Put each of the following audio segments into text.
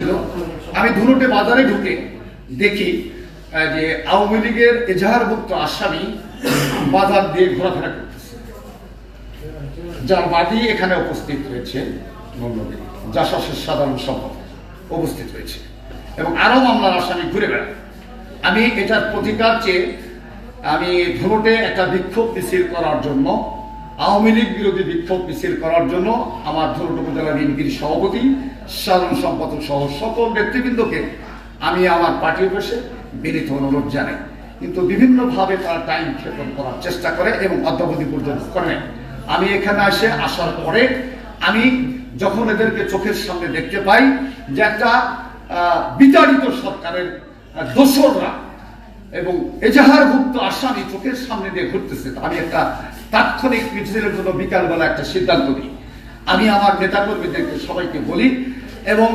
হয়েছিল। আমি ধুনুটে বাজারে ঢুকে দেখি যে আওয়ামী লীগের এজাহারভুক্ত আসামি বাজার দিয়ে ঘোরাফেরা করতেছে, যার বাদী এখানে উপস্থিত হয়েছে, জাসদের সাধারণ সম্পাদক উপস্থিত হয়েছে এবং আরো মামলার আসামি ঘুরে বেড়ায়। আমি এটার প্রতিকার চেয়ে আমি ধুনুটে একটা বিক্ষোভ মিছিল করার জন্য, আওয়ামী লীগ বিরোধী বিক্ষোভ মিছিল করার জন্য আমার ধুনুট উপজেলা বিএনপির সভাপতি, সাধারণ সম্পাদক সহ সকল নেতৃবৃন্দকে আমি আমার পার্টি অফিসে বিনীত অনুরোধ জানাই। কিন্তু বিভিন্নভাবে তারা টাইম ক্ষেপণ করার চেষ্টা করে এবং অদ্যাবধি পর্যন্ত করে। আমি এখানে আসার পরে আমি যখন এদেরকে চোখের সামনে দেখতে পাই যে একটা বিতাড়িত সরকারের দোসররা এবং এজাহারভুক্ত আসামি চোখের সামনে দিয়ে ঘুরতেছে, আমি একটা তাৎক্ষণিক মিছিলের জন্য বিকালবেলা একটা সিদ্ধান্ত নিই। আমি আমার নেতাকর্মীদেরকে সবাইকে বলি এবং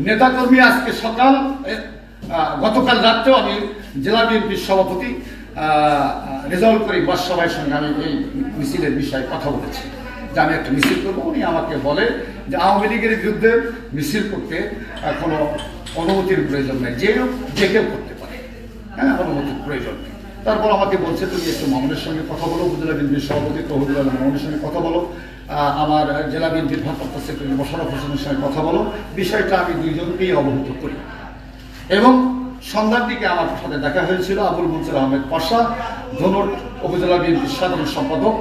নেতাকর্মী আজকে গতকাল রাত্রেও আমি জেলা বিএনপির সভাপতি রেজাউল করিম বাদশাহের সঙ্গে আমি এই মিছিলের বিষয়ে কথা বলেছি যে আমি একটা মিছিল করবো। উনি আমাকে বলে যে আওয়ামী লীগের বিরুদ্ধে মিছিল করতে কোনো অনুমতির প্রয়োজন নেই, যে কেউ করতে পারে, হ্যাঁ, অনুমতির প্রয়োজন নেই। তারপর আমাকে বলছে তুমি একটু মামুনের সঙ্গে কথা বলো, উপজেলা বিএনপির সভাপতি তৌহিদুল আলম মামুনের সঙ্গে কথা বলো, আমার জেলা বিএনপির ভারপ্রাপ্ত সেক্রেটারি মোশাররফ হোসেনের সঙ্গে কথা বলো, বিষয়টা আমি দুইজনকেই অবহিত করি। এবং সন্ধ্যার দিকে আমার সাথে দেখা হয়েছিল আবুল মনসুর আহমেদ পাশা, ধনুট উপজেলা বিএনপির সাধারণ সম্পাদক।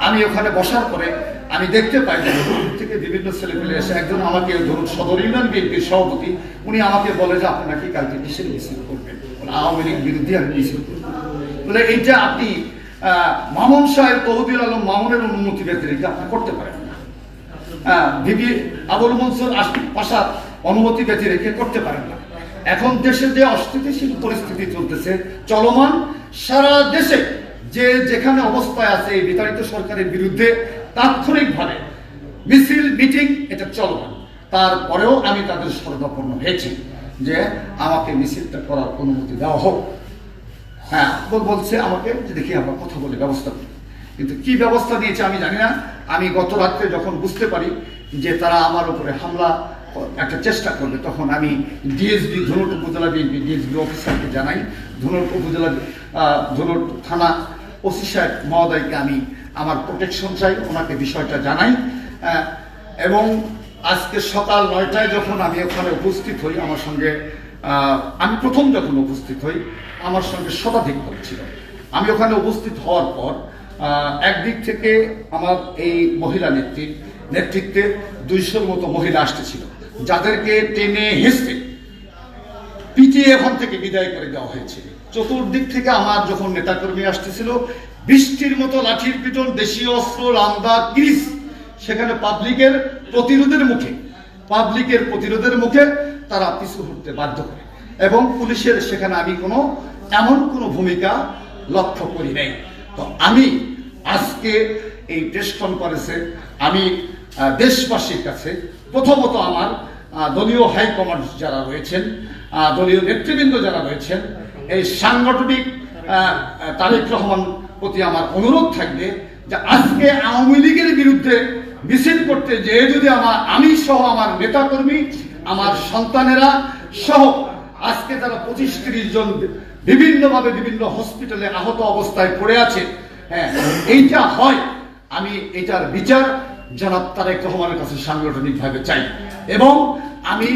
আমি ওখানে বসার পরে আমি দেখতে পাই যে ধনুট থেকে বিভিন্ন ছেলেপেলে এসে একজন আমাকে ধনুট সদর ইউনিয়ন বিএনপির সভাপতি, উনি আমাকে বলে যে আপনি নাকি কালকে কিসের মিছিল করবেন, আওয়ামী লীগ বিরুদ্ধে আমি মিছিল করব। বলে এইটা আপনি মামুন সাহেব তৌহিদুল আলম মামুনের অনুমতি ব্যতিরেকে আপনি করতে পারেন না, বিবি আবুল মনসুর পাশার অনুমতি ব্যতিরেকে করতে পারেন না। এখন দেশে যে অস্থিতিশীল পরিস্থিতি চলতেছে চলমান, সারা দেশে যে যেখানে অবস্থায় আছে এই বিতাড়িত সরকারের বিরুদ্ধে তাৎক্ষণিকভাবে মিছিল মিটিং এটা চলমান। তারপরেও আমি তাদের শরণাপন্ন হয়েছি যে আমাকে মিছিলটা করার অনুমতি দেওয়া হোক। হ্যাঁ, বলছে আমাকে যে দেখি আমরা কথা বলে ব্যবস্থা করি, কিন্তু কি ব্যবস্থা নিয়েছে আমি জানি না। আমি গত রাত্রে যখন বুঝতে পারি যে তারা আমার উপরে হামলা একটা চেষ্টা করবে, তখন আমি ডিএসবি ধনুট উপজেলা বিএনপি ডিএসবি অফিসারকে জানাই, ধনুট থানা ওসি সাহেব মহোদয়কে আমি আমার প্রোটেকশন চাই, ওনাকে বিষয়টা জানাই। এবং আজকে সকাল 9টায় যখন আমি ওখানে উপস্থিত হই, আমার সঙ্গে আমি প্রথম যখন উপস্থিত হই আমার সঙ্গে শতাধিক লোক ছিল। আমি ওখানে উপস্থিত হওয়ার পর একদিক থেকে আমার এই মহিলা নেতৃত্বে 200-র মতো মহিলা আসতেছিল, যাদেরকে টেনে হেসতে পিটিয়ে এখান থেকে বিদায় করে দেওয়া হয়েছে। চতুর্দিক থেকে আমার যখন নেতাকর্মী আসতেছিল, বৃষ্টির মতো লাঠির পিটন, দেশীয় অস্ত্র, লান্দা, কিরিস, সেখানে পাবলিকের প্রতিরোধের মুখে তারা পিছু হতে বাধ্য করে এবং পুলিশের সেখানে আমি এমন কোনো ভূমিকা লক্ষ্য করি নাই। তো আমি আজকে এই প্রেস কনফারেন্সে আমি দেশবাসীর কাছে প্রথমত আমার দলীয় হাইকমান্ড যারা রয়েছেন, দলীয় নেতৃবৃন্দ যারা রয়েছেন, এই সাংগঠনিক তারেক রহমান প্রতি আমার অনুরোধ থাকবে যে আজকে আওয়ামী লীগের বিরুদ্ধে মিছিল করতে যে যদি আমি সহ আমার নেতাকর্মী, আমার সন্তানেরা সহ আজকে তারা 25-30 জন বিভিন্নভাবে বিভিন্ন হসপিটালে আহত অবস্থায় পড়ে আছে, হ্যাঁ, এইটা হয়, আমি এটার বিচার জনাব তারেক রহমানের কাছে সাংগঠনিকভাবে চাই। এবং আমি